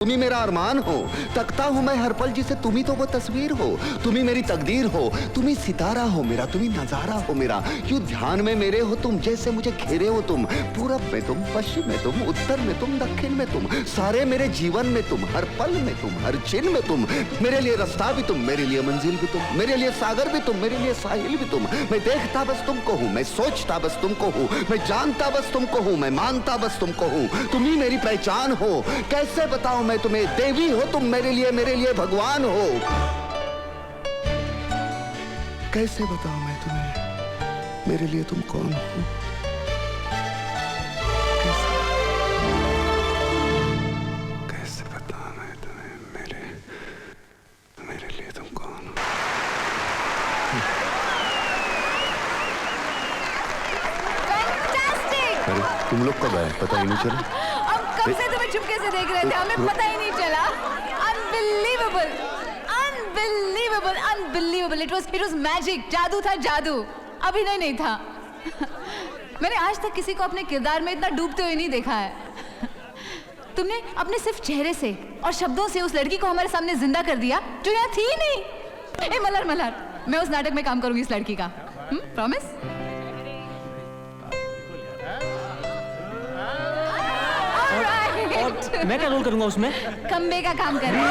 तुम ही मेरा अरमान हो, तकता हूँ मैं हर पल जिसे तुम ही तो वो तस्वीर हो, तुम ही मेरी तकदीर हो, तुम ही सितारा हो मेरा, तुम ही नजारा हो मेरा, यूं ध्यान में मेरे हो तुम, जैसे मुझे घेरे हो तुम, पूरब में तुम, पश्चिम में तुम, उत्तर में तुम, दक्षिण में तुम, सारे मेरे जीवन में तुम, हर पल में तुम, हर छिन में तुम, मेरे लिए रास्ता भी तुम, मेरे लिए मंजिल भी तुम, मेरे लिए सागर भी तुम, मेरे लिए साहिल भी तुम, मैं देखता बस तुमको हूँ, मैं सोचता बस तुमको हूँ, मैं जानता बस तुमको हूँ, मैं मानता बस तुमको हूँ, तुम ही मेरी पहचान हो, कैसे बताऊं मैं तुम्हें, देवी हो तुम मेरे लिए भगवान हो, कैसे बताऊं मैं तुम्हें, मेरे लिए तुम कौन हो, कैसे बताऊं मैं तुम्हें, मेरे लिए तुम कौन हो। अरे तुम लोग कब आए, पता ही नहीं चला। कब से तुम्हें चुपके से देख रहे थे, हमें पता ही नहीं चला। Unbelievable, unbelievable, unbelievable. It was magic. जादू था, जादू, अभिनय नहीं था। मैंने आज तक किसी को अपने किरदार में इतना डूबते हुए नहीं देखा है। तुमने अपने सिर्फ चेहरे से और शब्दों से उस लड़की को हमारे सामने जिंदा कर दिया जो यहाँ थी ही नहीं। ए मल्हार, मैं उस नाटक में काम करूंगी इस लड़की का, प्रॉमिस? और मैं क्या रोल करूंगा उसमें? खंबे का काम कर रहे हैं।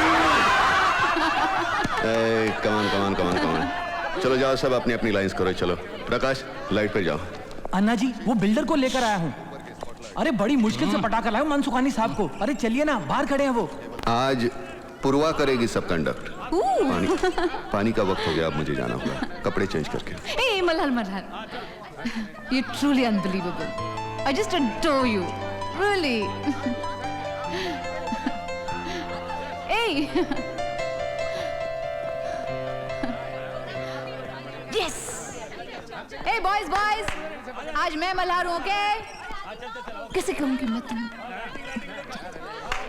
कमान। चलो जाओ सब अपनी अपनी लाइंस करो, चलो प्रकाश लाइट पे जाओ। अन्ना जी वो बिल्डर को लेकर आया हूँ। अरे बड़ी मुश्किल से पटा कर लाया हूँ मनसुखानी साहब को। अरे चलिए ना, बाहर खड़े हैं वो। आज पूर्वा करेगी सब कंडक्ट। पानी का वक्त हो गया, अब मुझे जाना होगा कपड़े चेंज करके। ए Malhar, you truly unbelievable. I just adore you, really. Hey. Yes. Hey boys, आज मैं मल्हार हूँ, ओके? कैसे कहूँगी मैं तुम?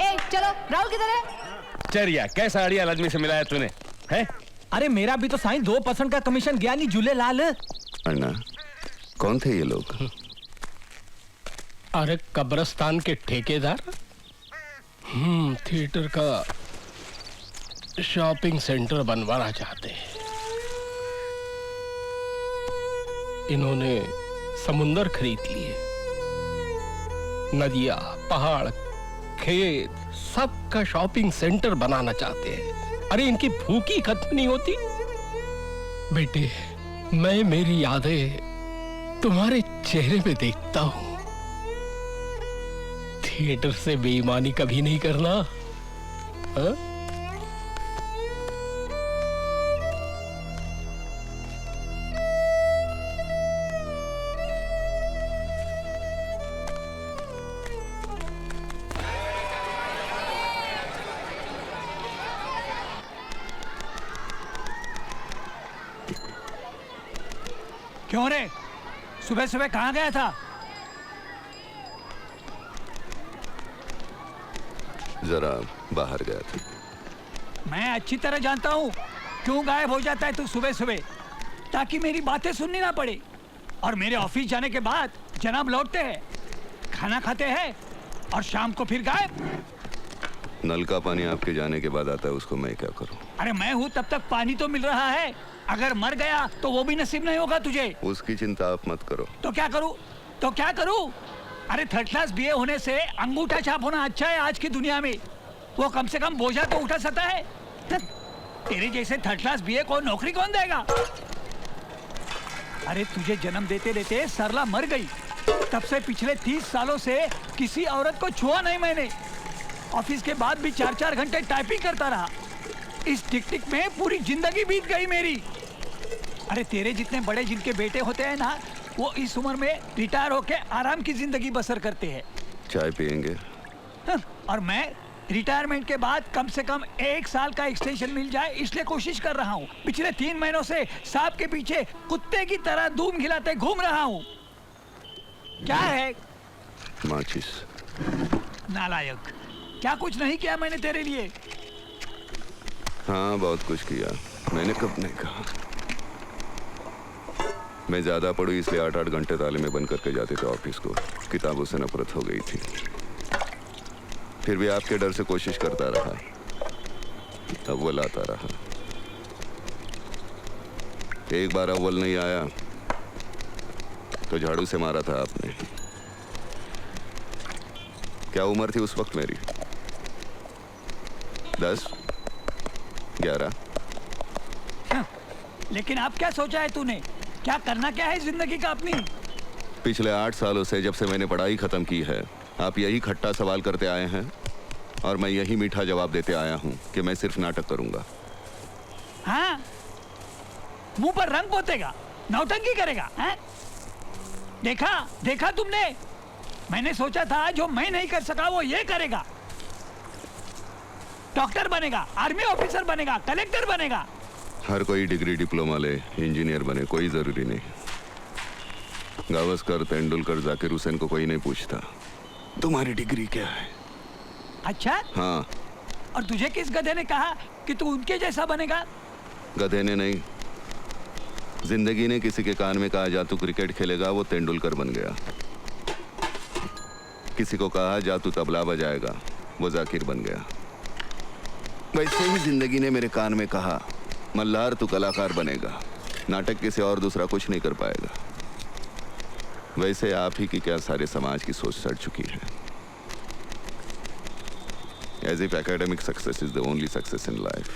ए चलो, राहुल किधर है? चरिया कैसा अड़िया आदमी से मिलाया तूने, हैं? अरे मेरा भी तो साईं 2% का कमीशन गया नहीं, झूले लाल। अन्ना कौन थे ये लोग? अरे कब्रिस्तान के ठेकेदार थिएटर का शॉपिंग सेंटर बनवाना चाहते हैं। इन्होंने समुंदर खरीद लिए, नदियां, पहाड़, खेत, सबका शॉपिंग सेंटर बनाना चाहते हैं। अरे इनकी भूख ही खत्म नहीं होती। बेटे, मैं मेरी यादें तुम्हारे चेहरे पे देखता हूं। थिएटर से बेईमानी कभी नहीं करना, हा? क्यों रे, सुबह सुबह कहाँ गया था? जरा बाहर गया था। मैं अच्छी तरह जानता हूँ क्यों गायब हो जाता है तू सुबह सुबह, ताकि मेरी बातें सुननी ना पड़े। और मेरे ऑफिस जाने के बाद जनाब लौटते हैं, खाना खाते हैं और शाम को फिर गायब। नल का पानी आपके जाने के बाद आता है, उसको मैं क्या करूं? अरे मैं हूँ तब तक पानी तो मिल रहा है, अगर मर गया तो वो भी नसीब नहीं होगा तुझे। उसकी चिंता आप मत करो। तो क्या करूं? अरे थर्ड क्लास बीए होने से अंगूठा छाप होना अच्छा है आज की दुनिया में। वो कम से कम बोझा तो उठा सकता है। तेरे जैसे थर्ड क्लास बीए को नौकरी कौन देगा? अरे तुझे जन्म देते देते सरला मर गई, तब से पिछले 30 सालों से किसी औरत को छुआ नहीं मैंने। ऑफिस के बाद भी 4-4 घंटे टाइपिंग करता रहा। इस टिक-टिक में पूरी जिंदगी बीत गई मेरी। अरे तेरे जितने बड़े जिनके बेटे होते हैं ना, वो इस उम्र में रिटायर होके आराम की जिंदगी बसर करते हैं। चाय पियेंगे? और मैं रिटायरमेंट के बाद कम से कम 1 साल का एक्सटेंशन मिल जाए, इसलिए कोशिश कर रहा हूँ। पिछले 3 महीनों से सांप के पीछे कुत्ते की तरह धूम खिलाते घूम रहा हूँ। क्या है? माचिस। नालायक, क्या कुछ नहीं किया मैंने तेरे लिए? हाँ बहुत कुछ किया, मैंने कब नहीं कहा। मैं ज्यादा पढ़ू इसलिए 8-8 घंटे ताले में बंद करके जाते थे ऑफिस को। किताबों से नफरत हो गई थी। फिर भी आपके डर से कोशिश करता रहा, अव्वल आता रहा। एक बार अव्वल नहीं आया तो झाड़ू से मारा था आपने। क्या उम्र थी उस वक्त मेरी? 10, 11? लेकिन आप क्या सोचा है तूने? क्या करना क्या है जिंदगी का अपनी? पिछले 8 सालों से जब से मैंने पढ़ाई खत्म की है, आप यही खट्टा सवाल करते आए हैं और मैं यही मीठा जवाब देते आया हूं कि मैं सिर्फ नाटक करूंगा। हाँ, मुंह पर रंग पोतेगा, नौटंकी करेगा, हैं? देखा तुमने? मैंने सोचा था जो मैं नहीं कर सका वो ये करेगा। डॉक्टर बनेगा, आर्मी ऑफिसर बनेगा, कलेक्टर बनेगा। हर कोई डिग्री डिप्लोमा ले, इंजीनियर बने, कोई जरूरी नहीं। गावस्कर, तेंदुलकर, जाकिर हुसैन को कोई नहीं पूछता तुम्हारी डिग्री क्या है। अच्छा? हाँ। और तुझे किस गधे ने कहा कि तू उनके जैसा बनेगा? गधे ने नहीं, जिंदगी ने किसी के कान में कहा जा तू क्रिकेट खेलेगा, वो तेंदुलकर बन गया। किसी को कहा जा तू तबला बजाएगा, वो जाकिर बन गया। वैसे ही जिंदगी ने मेरे कान में कहा मल्हार तू कलाकार बनेगा, नाटक के से और दूसरा कुछ नहीं कर पाएगा। वैसे आप ही की क्या सारे समाज की सोच सड़ चुकी है। As if academic success is the only success in life.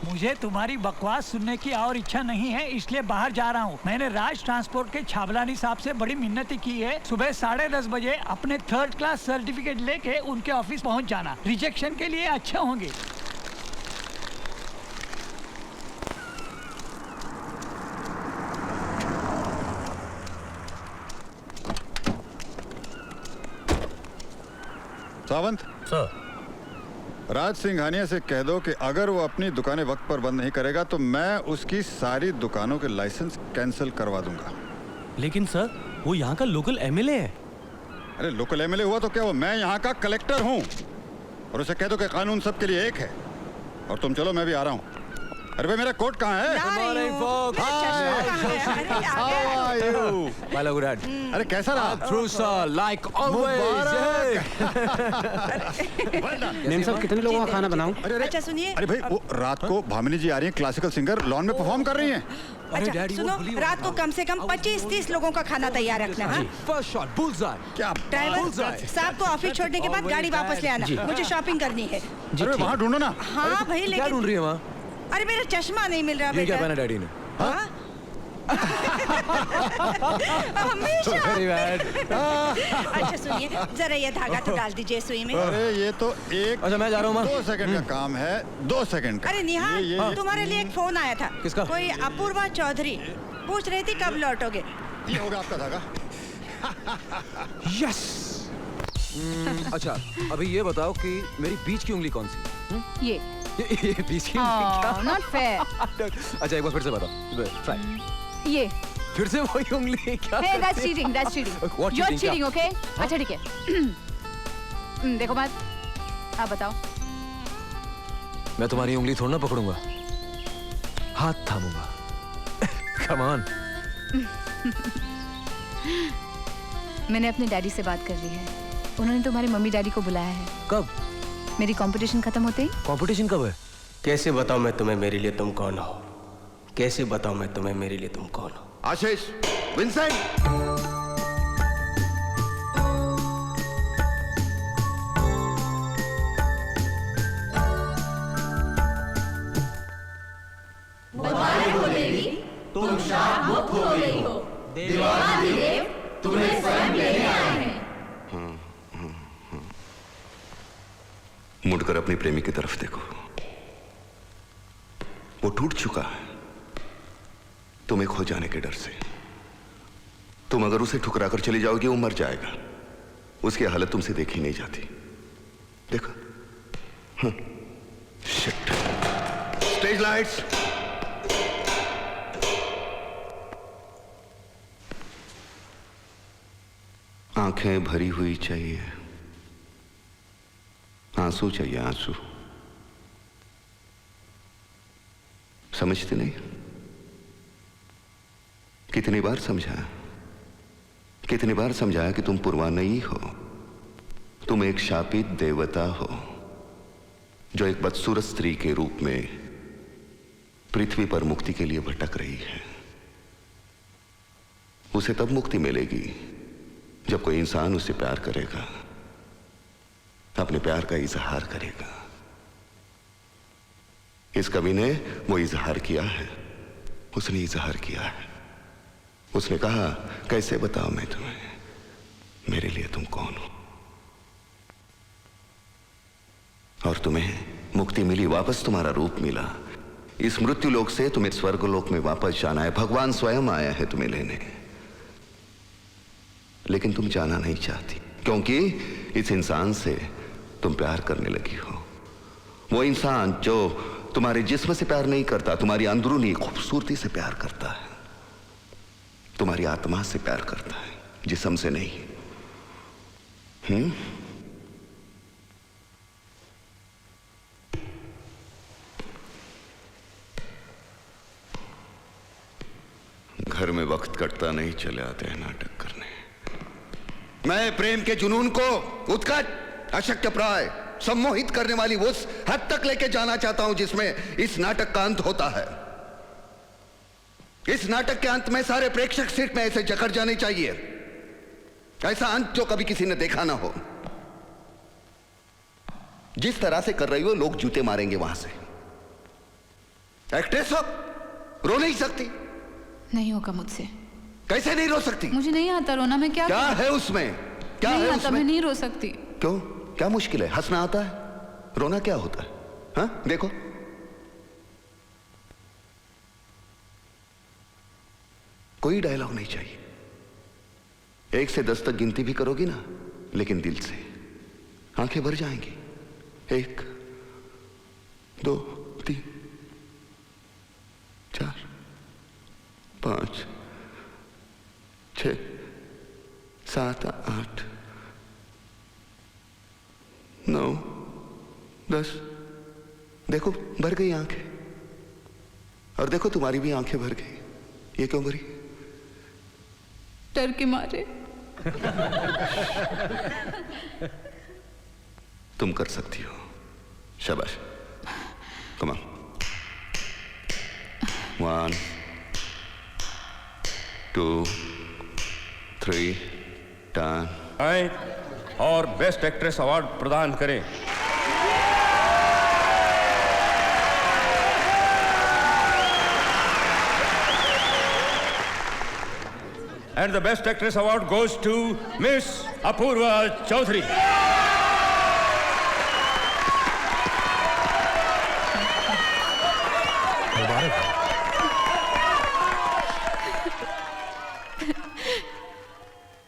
मुझे तुम्हारी बकवास सुनने की और इच्छा नहीं है, इसलिए बाहर जा रहा हूँ। मैंने राज ट्रांसपोर्ट के छाबलानी साहब से बड़ी मिन्नती की है। सुबह 10:30 बजे अपने 3rd क्लास सर्टिफिकेट लेके उनके ऑफिस पहुँच जाना। रिजेक्शन के लिए अच्छे होंगे। सावंत सर, राज सिंघानिया से कह दो कि अगर वो अपनी दुकानें वक्त पर बंद नहीं करेगा तो मैं उसकी सारी दुकानों के लाइसेंस कैंसिल करवा दूंगा। लेकिन सर वो यहाँ का लोकल एमएलए है। अरे लोकल एमएलए हुआ तो क्या, वो मैं यहाँ का कलेक्टर हूँ। और उसे कह दो कि कानून सबके लिए एक है। और तुम चलो, मैं भी आ रहा हूँ। अरे भाई मेरा कोट कहाँ है? अरे कैसा रहा? नेम साहब कितने लोगों का खाना बनाऊं? अच्छा सुनिए, अरे भाई वो रात को भामिनी जी आ रही हैं, क्लासिकल सिंगर, लॉन में परफॉर्म कर रही हैं। अच्छा सुनो, रात को कम से कम 25-30 लोगों का खाना तैयार रखना। हाँ? First shot bullseye. क्या ड्राइवर साहब को ऑफिस छोड़ने के बाद गाड़ी वापस ले आना, मुझे शॉपिंग करनी है। अरे वहाँ ढूंढो ना। हाँ भाई, लेकिन क्या ढूंढ रही है वहाँ? अरे मेरा चश्मा नहीं मिल रहा ये क्या बेटा। पहना डैडी ने? हाँ? हमेशा। अच्छा सुनिए, जरा ये धागा तो डाल दीजिए सुई में। अरे ये तो एक, अच्छा मैं जा रहा हूँ। 2 सेकंड का काम है, 2 सेकंड का। अरे निहाल, तुम्हारे लिए एक फोन आया था। किसका? कोई अपूर्वा चौधरी पूछ रही थी कब लौटोगे। ये होगा आपका धागा। यस। अच्छा अभी ये बताओ कि मेरी बीच की उंगली कौन सी? ये बीच की उंगली क्या? Not fair. अच्छा एक बार फिर से बताओ। ट्राई। ये फिर से वही उंगली क्या? Hey, that's cheating. That's cheating. What You're cheating? cheating, okay? अच्छा ठीक है। देखो बात, आप बताओ। मैं तुम्हारी उंगली थोड़ा ना पकड़ूंगा, हाथ थामूंगा। Come on. मैंने अपने डैडी से बात कर ली है। उन्होंने तुम्हारे मम्मी डैडी को बुलाया है। कब? मेरी कंपटीशन खत्म होते ही। कंपटीशन कब है? कैसे बताऊं मैं तुम्हें मेरे लिए तुम कौन हो? कैसे बताऊं मैं तुम्हें मेरे लिए तुम कौन हो? आशीष, विंसेंट, तुम शाप मुक्त हो गई हो। देवाधिदेव तुम्हें स्वयं लेने आए हैं। मुड़कर अपनी प्रेमी की तरफ देखो, वो टूट चुका है तुम्हें खो जाने के डर से। तुम अगर उसे ठुकराकर चली जाओगी, वो मर जाएगा। उसकी हालत तुमसे देखी नहीं जाती। देखो। शिट। Stage lights. आंखें भरी हुई चाहिए, आंसू चाहिए, आंसू। समझते नहीं? कितनी बार समझाया, कितनी बार समझाया कि तुम पूर्वा नहीं हो, तुम एक शापित देवता हो जो एक बदसूरत स्त्री के रूप में पृथ्वी पर मुक्ति के लिए भटक रही है। उसे तब मुक्ति मिलेगी जब कोई इंसान उससे प्यार करेगा, अपने प्यार का इजहार करेगा। इस कवि ने वो इजहार किया है, उसने इजहार किया है। उसने कहा, कैसे बताओ मैं तुम्हें मेरे लिए तुम कौन हो। और तुम्हें मुक्ति मिली, वापस तुम्हारा रूप मिला। इस मृत्यु लोक से तुम्हें स्वर्गलोक में वापस जाना है। भगवान स्वयं आया है तुम्हें लेने, लेकिन तुम जाना नहीं चाहती क्योंकि इस इंसान से तुम प्यार करने लगी हो। वो इंसान जो तुम्हारे जिस्म से प्यार नहीं करता, तुम्हारी अंदरूनी खूबसूरती से प्यार करता है, तुम्हारी आत्मा से प्यार करता है, जिस्म से नहीं। घर में वक्त कटता नहीं, चले आते हैं नाटक करने। मैं प्रेम के जुनून को उत्कट, अशक्यप्राय, सम्मोहित करने वाली उस हद तक लेके जाना चाहता हूं जिसमें इस नाटक का अंत होता है। इस नाटक के अंत में सारे प्रेक्षक सीट में ऐसे जकड़ जाने चाहिए, ऐसा अंत जो कभी किसी ने देखा ना हो। जिस तरह से कर रही हो, लोग जूते मारेंगे वहां से। एक्ट्रेस हो, रो नहीं सकती। नहीं होगा मुझसे। कैसे नहीं रो सकती? मुझे नहीं आता रोना। मैं क्या है उसमें? क्या नहीं है आता, उसमें? मैं नहीं रो सकती। क्यों? क्या मुश्किल है? हंसना आता है, रोना क्या होता है? हाँ, देखो कोई डायलॉग नहीं चाहिए। 1 से 10 तक गिनती भी करोगी ना, लेकिन दिल से, आंखें भर जाएंगी। 1 2 3 4 5 6 7 8 9 10। देखो भर गई आंखें, और देखो तुम्हारी भी आंखें भर गई। ये क्यों भरी? डर के मारे। तुम कर सकती हो, शाबाश। Come on. 1 2 3 टर्न। आए और बेस्ट एक्ट्रेस अवार्ड प्रदान करें। And the best actress award goes to Miss Apurva Chaudhary.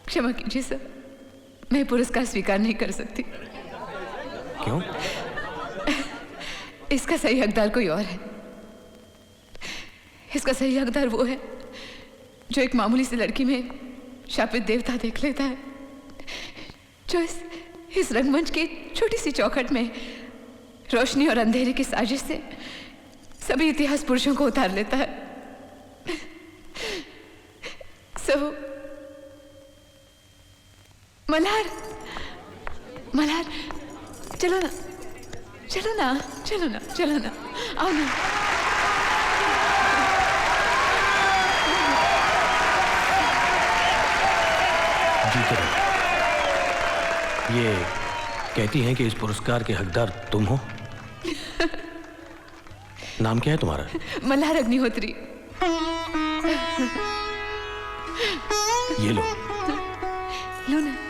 क्षमा कीजिए सर, मैं पुरस्कार स्वीकार नहीं कर सकती। क्यों? इसका सही हकदार कोई और है। इसका सही हकदार वो है जो एक मामूली सी लड़की में शापित देवता देख लेता है, जो इस रंगमंच की छोटी सी चौखट में रोशनी और अंधेरे की साजिश से सभी इतिहास पुरुषों को उतार लेता है। मल्हार, मल्हार, चलो ना, चलो ना, चलो ना, चलो ना, आओ ना। जी करो। ये कहती हैं कि इस पुरस्कार के हकदार तुम हो। नाम क्या है तुम्हारा? मल्हार अग्निहोत्री। ये लो। लो ना।